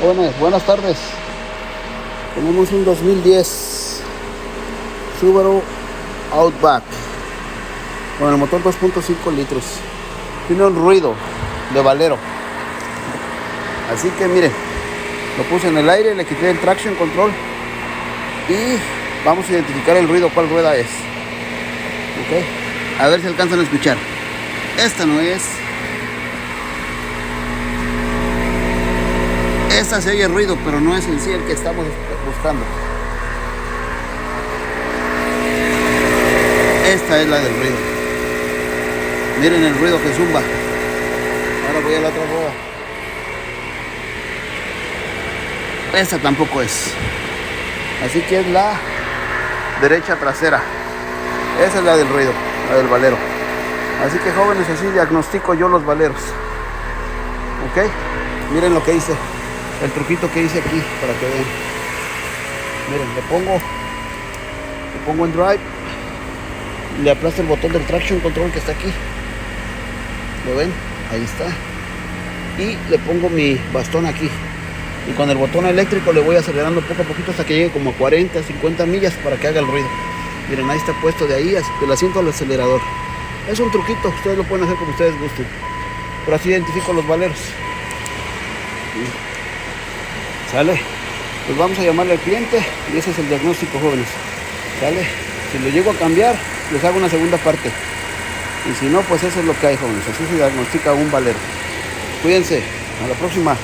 Buenas tardes. Tenemos un 2010 Subaru Outback con el motor 2.5 litros. Tiene un ruido de valero. Así que miren, lo puse en el aire, le quité el traction control y vamos a identificar el ruido, cuál rueda es. Ok, a ver si alcanzan a escuchar. Esta no es. Esta se oye ruido, pero no es en sí el que estamos buscando. Esta es la del ruido. Miren el ruido que zumba. Ahora voy a la otra rueda. Esta tampoco es. Así que es la derecha trasera. Esa es la del ruido, la del valero. Así que jóvenes, así diagnostico yo los valeros. Ok, miren lo que hice. El truquito que hice aquí para que vean. Miren, le pongo en drive, le aplasto el botón del traction control que está aquí. ¿Lo ven? Ahí está. Y le pongo mi bastón aquí. Y con el botón eléctrico le voy acelerando poco a poquito hasta que llegue como a 40, 50 millas para que haga el ruido. Miren, ahí está puesto de ahí, del asiento al acelerador. Es un truquito, ustedes lo pueden hacer como ustedes gusten. Pero así identifico los valeros. ¿Sale? Pues vamos a llamarle al cliente y ese es el diagnóstico, jóvenes. ¿Sale? Si lo llego a cambiar, les hago una segunda parte. Y si no, pues eso es lo que hay, jóvenes. Así se diagnostica un valero. Cuídense. A la próxima.